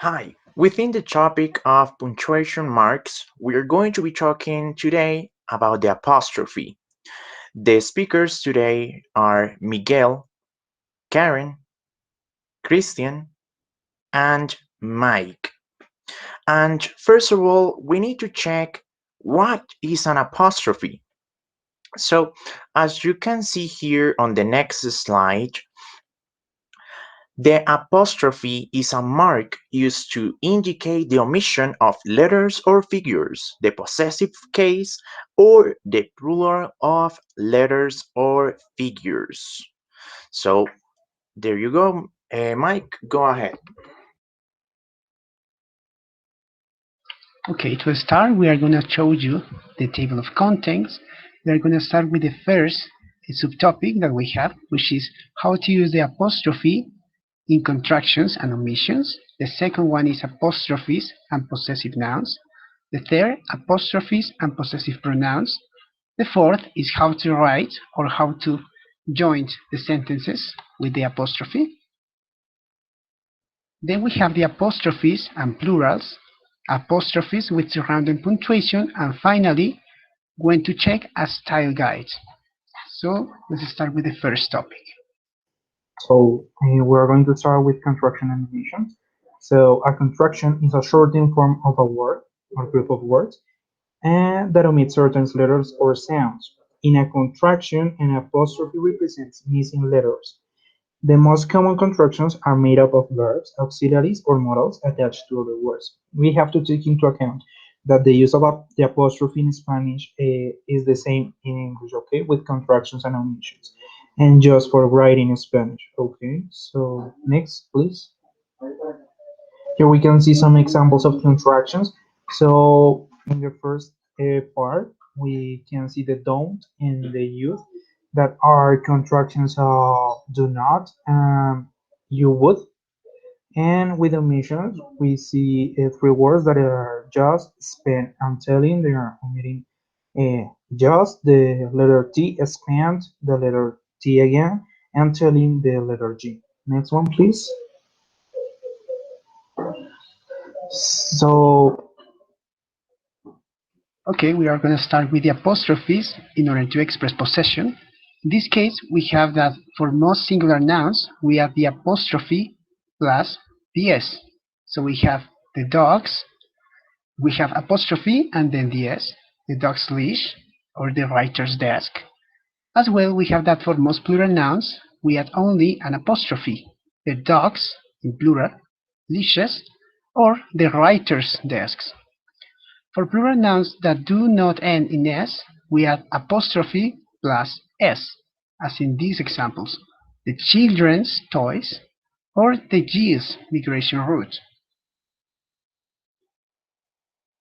Hi, within the topic of punctuation marks, we are going to be talking today about the apostrophe. The speakers today are Miguel, Karen, Christian, and Mike. And first of all, we need to check what is an apostrophe. So, as you can see here on the next slide, the apostrophe is a mark used to indicate the omission of letters or figures, the possessive case, or the plural of letters or figures. So there you go. Mike, go ahead. Okay, to start, we are going to show you the table of contents. We are going to start with the first subtopic that we have, which is how to use the apostrophe in contractions and omissions. The second one is apostrophes and possessive nouns. The third, apostrophes and possessive pronouns. The fourth is how to write or how to join the sentences with the apostrophe. Then we have the apostrophes and plurals, apostrophes with surrounding punctuation, and finally, when to check a style guide. So let's start with the first topic. We're going to start with contraction animations. So a contraction is a shortened form of a word or group of words and that omits certain letters or sounds. In a contraction, an apostrophe represents missing letters. The most common contractions are made up of verbs, auxiliaries, or modals attached to other words. We have to take into account that the use of the apostrophe in Spanish is the same in English, okay, with contractions and omissions, and just for writing in Spanish, okay. So next, please. Here we can see some examples of contractions. So in the first part, we can see the don't and the use that are contractions of do not and you would. And with omissions, we see three words that are just, spend, and telling. They are omitting just, the letter T, expand, the letter T again, and telling the letter G. Next one, please. So Okay, we are going to start with the apostrophes in order to express possession. In this case, we have that for most singular nouns, we have the apostrophe plus the s. So we have the dogs, we have apostrophe and then the s, the dog's leash or the writer's desk. As well, we have that for most plural nouns, we add only an apostrophe, the dogs, in plural, leashes, or the writer's desks. For plural nouns that do not end in s, we add apostrophe plus s, as in these examples, the children's toys or the geese migration route.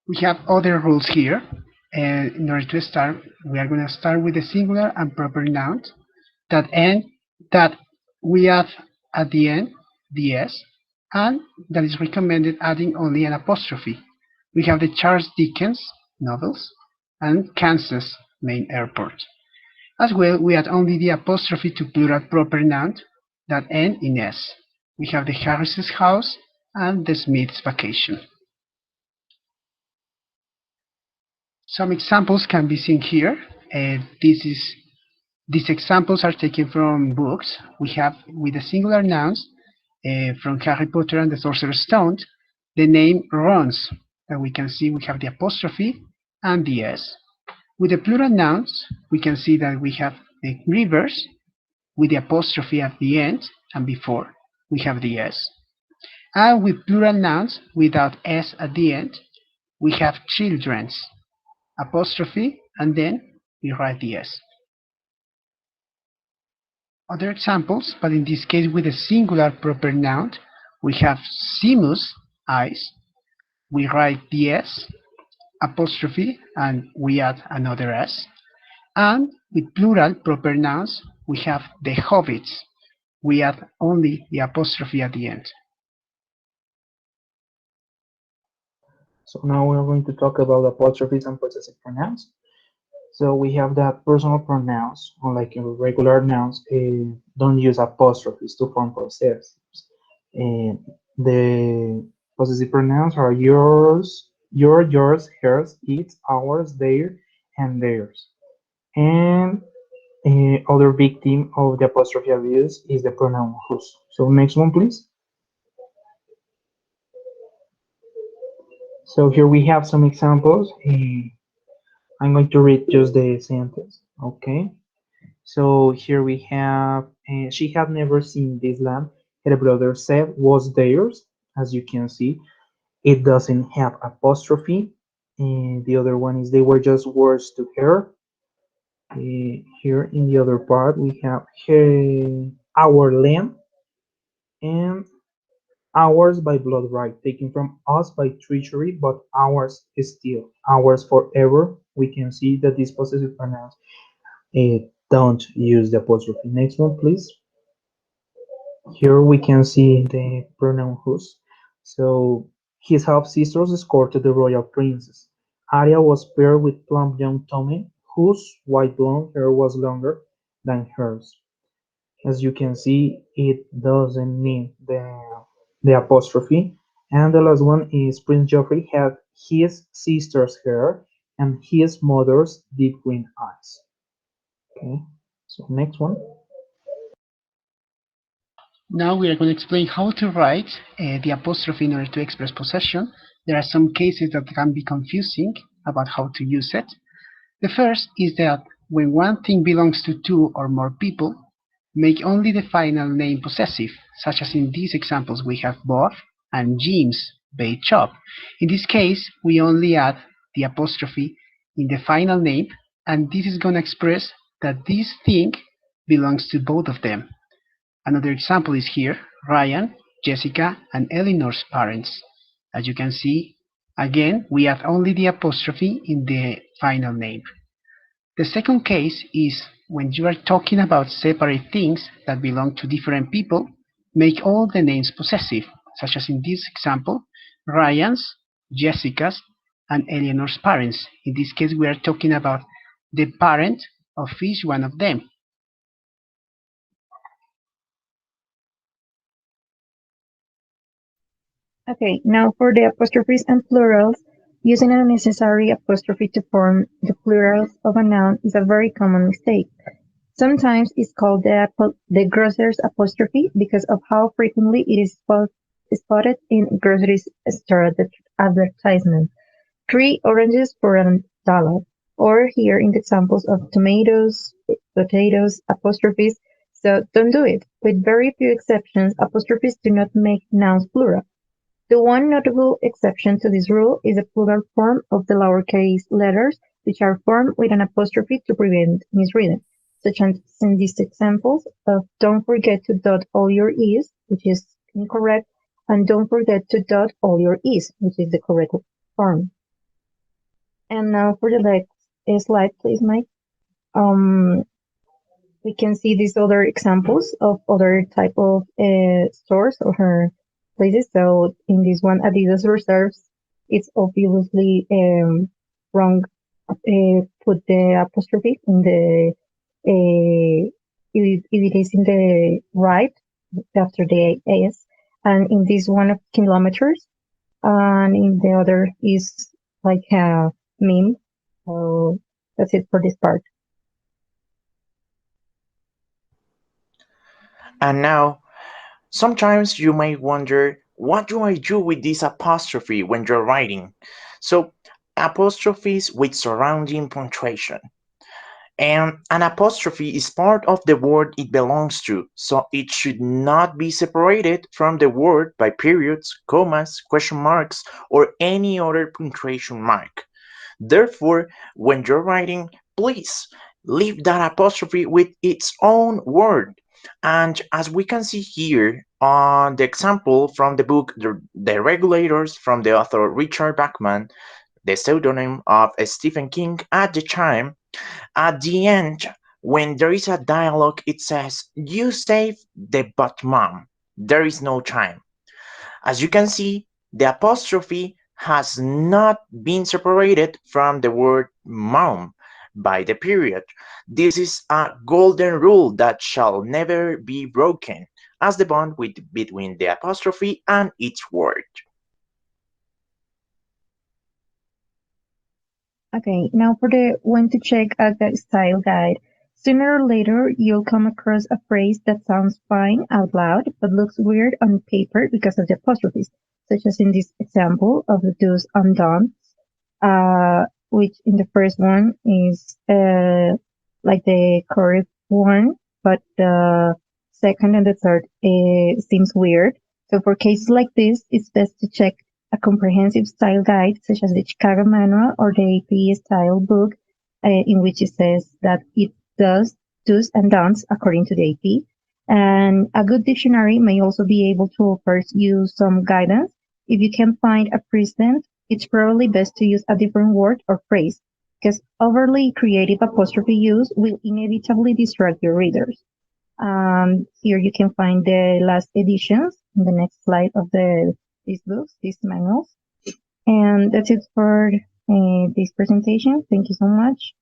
We have other rules here. And in order to start, we are going to start with the singular and proper nouns that we add at the end the s, and that is recommended adding only an apostrophe. We have the Charles Dickens novels and Kansas main airport. As well, we add only the apostrophe to plural proper nouns that end in s. We have the Harris's house and the Smith's vacation. Some examples can be seen here. These examples are taken from books. We have with the singular nouns from Harry Potter and the Sorcerer's Stone, the name runs. That we can see we have the apostrophe and the s. With the plural nouns, we can see that we have the rivers with the apostrophe at the end and before we have the s. And with plural nouns without s at the end, we have children's apostrophe and then we write the s. Other examples, but in this case with a singular proper noun, we have Simus, eyes, we write the S, apostrophe, and we add another S. And with plural proper nouns, we have the hobbits, we add only the apostrophe at the end. So now we're going to talk about apostrophes and possessive pronouns. So we have that personal pronouns, unlike regular nouns, don't use apostrophes to form possessives. And the Possessive pronouns are yours, your, yours, hers, its, ours, their, and theirs. And other victim of the apostrophe abuse is the pronoun whose. So next one, please. So here we have some examples. I'm going to read just the sentence. Okay. So here we have, she had never seen this lamp. Her brother said was theirs. As you can see, it doesn't have apostrophe. And the other one is they were just words to her. Here in the other part, we have her, our lamp and ours by blood right, taken from us by treachery, but ours is still ours forever. We can see that these possessive pronouns don't use the apostrophe. Next one, please. Here we can see the pronoun whose. So his half-sisters escorted the royal princess. Arya was paired with plump young Tommy, whose white blonde hair was longer than hers. As you can see, it doesn't need the apostrophe. And the last one is Prince Joffrey had his sister's hair and his mother's deep green eyes. Okay, so next one. Now we are going to explain how to write the apostrophe in order to express possession. There are some cases that can be confusing about how to use it. The first is that when one thing belongs to two or more people, make only the final name possessive, such as in these examples we have Bob and James bake shop. In this case, we only add the apostrophe in the final name, and this is going to express that this thing belongs to both of them. Another example is here, Ryan, Jessica, and Eleanor's parents. As you can see, again, we add only the apostrophe in the final name. The second case is when you are talking about separate things that belong to different people, make all the names possessive, such as in this example, Ryan's, Jessica's, and Eleanor's parents. In this case, we are talking about the parent of each one of them. Okay, now for the apostrophes and plurals, using an unnecessary apostrophe to form the plurals of a noun is a very common mistake. Sometimes it's called the grocer's apostrophe because of how frequently it is spotted in grocery store advertisements. 3 oranges for $1. Or here in the examples of tomatoes, potatoes, apostrophes. So don't do it. With very few exceptions, apostrophes do not make nouns plural. The one notable exception to this rule is the plural form of the lowercase letters, which are formed with an apostrophe to prevent misreading, such as in these examples of "don't forget to dot all your E's," which is incorrect, and "don't forget to dot all your E's," which is the correct form. And now for the next slide, please, Mike. Um, we can see these other examples of other type of stores or her places. So in this one, Adidas reserves, it's obviously wrong. Put the apostrophe in the if it is in the right after the s, and in this one of kilometers, and in the other is like a meme. So that's it for this part. And now, sometimes you may wonder, what do I do with this apostrophe when you're writing? So, apostrophes with surrounding punctuation. And an apostrophe is part of the word it belongs to, so it should not be separated from the word by periods, commas, question marks, or any other punctuation mark. Therefore, when you're writing, please leave that apostrophe with its own word. And as we can see here on the example from the book The Regulators from the author Richard Bachman, the pseudonym of Stephen King at the time, at the end, when there is a dialogue, it says, "You saved the but mom." There is no time. As you can see, the apostrophe has not been separated from the word mom by the period. This is a golden rule that shall never be broken, as the bond between the apostrophe and its word. Okay, now for the when to check at the style guide. Sooner or later, you'll come across a phrase that sounds fine out loud, but looks weird on paper because of the apostrophes, such as in this example of the do's and don'ts, which in the first one is like the correct one, but the second and the third seems weird. So for cases like this, it's best to check a comprehensive style guide, such as the Chicago Manual or the AP Style Book, in which it says that it does and don'ts according to the AP. And a good dictionary may also be able to offer you some guidance. If you can find a precedent, it's probably best to use a different word or phrase, because overly creative apostrophe use will inevitably distract your readers. Here you can find the last editions in the next slide of these books, these manuals. And that's it for this presentation. Thank you so much.